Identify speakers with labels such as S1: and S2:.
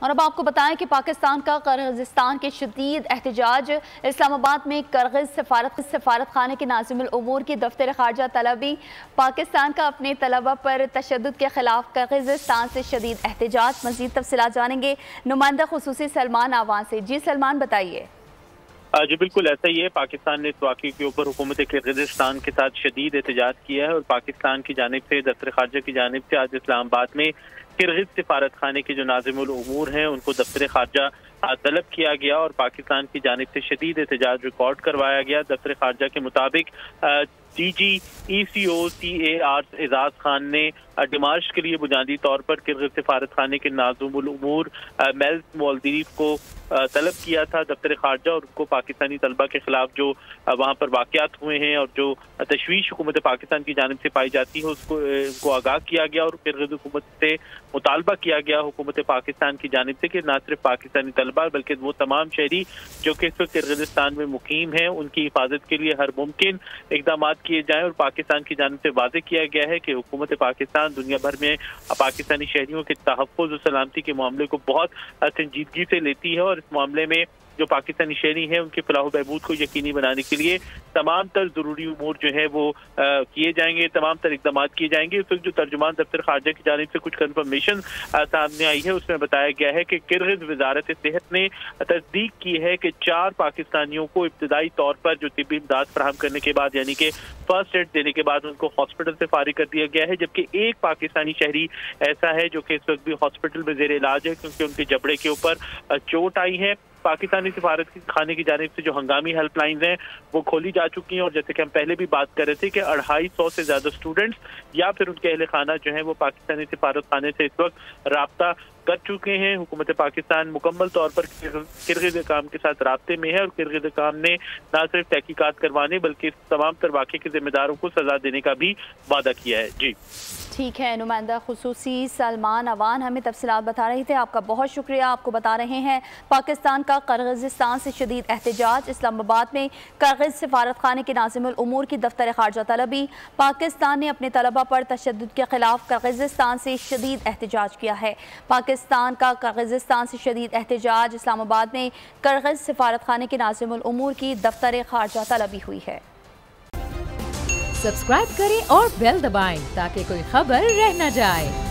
S1: और अब आपको बताएं कि पाकिस्तान का किर्गिज़स्तान के शदीद एहतजाज। इस्लामाबाद में किर्गिज़ सफारत खाने के नाज़िमुल उमूर की दफ्तर ख़ारजा तलबी। पाकिस्तान का अपने तलबा पर तशद्दुद के खिलाफ किर्गिज़स्तान से शदीद एहतजाज। मज़ीद तफ़सीलात जानेंगे नुमाइंदा खुसूसी सलमान आवान से। जी सलमान, बताइए।
S2: जी बिल्कुल ऐसा ही है। पाकिस्तान ने इस वाक़े के ऊपर हुकूमत किर्गिज़स्तान के साथ शदीद एहतजाज किया है और पाकिस्तान की जानिब से दफ्तर ख़ारजा की जानिब से आज इस्लामाबाद में किर्गिज़ सफारत खाने के जो नाज़िमुल उमूर हैं उनको दफ्तर ख़ारजा तलब किया गया और पाकिस्तान की जानिब से शदीद एहतजाज रिकॉर्ड करवाया गया। दफ्तर ख़ारजा के मुताबिक DG/ECO CAR एजाज खान ने डिमार्श के लिए बुनियादी तौर पर किर्गिज़ सफारत खाने के नाज़िमुल उमूर मेल्स मोल्दीव को तलब किया था दफ्तर ख़ारजा, और उनको पाकिस्तानी तलबा के खिलाफ जो वहाँ पर वाक़यात हुए हैं और जो तशवीश हुकूमत पाकिस्तान की जानिब से पाई जाती है उनको आगाह किया गया और किर्गिज़ हुकूमत से मुतालबा किया गया हुकूमत पाकिस्तान की जानिब से कि न सिर्फ पाकिस्तानी तलबा बल्कि वो तमाम शहरी जो कि इस वक्त किर्गिज़स्तान में मुकीम हैं उनकी हिफाजत के लिए हर मुमकिन इक़दाम किए जाएँ। और पाकिस्तान की जानिब से वाज़ेह किया गया है कि हुकूमत पाकिस्तान दुनिया भर में पाकिस्तानी शहरियों के तहफ़्फ़ुज़ और सलामती के मामले को बहुत संजीदगी से लेती है और इस मामले में जो पाकिस्तानी शहरी हैं उनके फलाह बहबूद को यकीनी बनाने के लिए तमाम तर ज़रूरी उमूर जो है वो किए जाएंगे, तमाम तर इक़दाम किए जाएंगे। इस वक्त जो तर्जुमान दफ्तर ख़ारजा की जानिब से कुछ कन्फर्मेशन सामने आई है उसमें बताया गया है कि किर्गिज़ वज़ारत सेहत ने तस्दीक की है कि 4 पाकिस्तानियों को इब्तदाई तौर पर जो तिब्बी इमदाद फराहम करने के बाद यानी कि फर्स्ट एड देने के बाद उनको हॉस्पिटल से फारिग कर दिया गया है, जबकि एक पाकिस्तानी शहरी ऐसा है जो कि इस वक्त भी हॉस्पिटल में ज़ेर इलाज है क्योंकि उनके जबड़े के ऊपर चोट आई है। पाकिस्तानी सफारत खाने की जानिब से जो हंगामी हेल्पलाइन हैं वो खोली जा चुकी हैं और जैसे कि हम पहले भी बात कर रहे थे कि 250 से ज़्यादा स्टूडेंट्स या फिर उनके अहले खाना जो है वो पाकिस्तानी सफारत खाने से इस वक्त राब्ता कर चुके हैं। हुकूमत पाकिस्तान मुकम्मल तौर पर किर्गिज़ हुकाम के साथ राब्ते में है और किर्गिज़ हुकाम ने न सिर्फ तहकीकात करवाने बल्कि तमाम तर वाक़े के जिम्मेदारों को सजा देने का भी वादा किया है। जी
S1: ठीक है, नुमाइंदा खुसूसी सलमान अवान हमें तफसीलात बता रहे थे। आपका बहुत शुक्रिया। आपको बता रहे हैं पाकिस्तान का किर्गिज़स्तान से शदीद एहतजाज। इस्लामाबाद में किर्गिज़ सफारत खाने के नाज़िमुल उमूर की दफ्तर ख़ारजा तलबी। पाकिस्तान ने अपने तलबा पर तशद्दुद के खिलाफ किर्गिज़स्तान से शदीद एहतजाज किया है। पाकिस्तान का किर्गिज़स्तान से शदीद एहतजाज। इस्लामाबाद में किर्गिज़ सफारत खाने के नाज़िमुल उमूर की दफ्तर ख़ारजा तलबी हुई है।
S3: सब्सक्राइब करें और बेल दबाएं ताकि कोई खबर रह न जाए।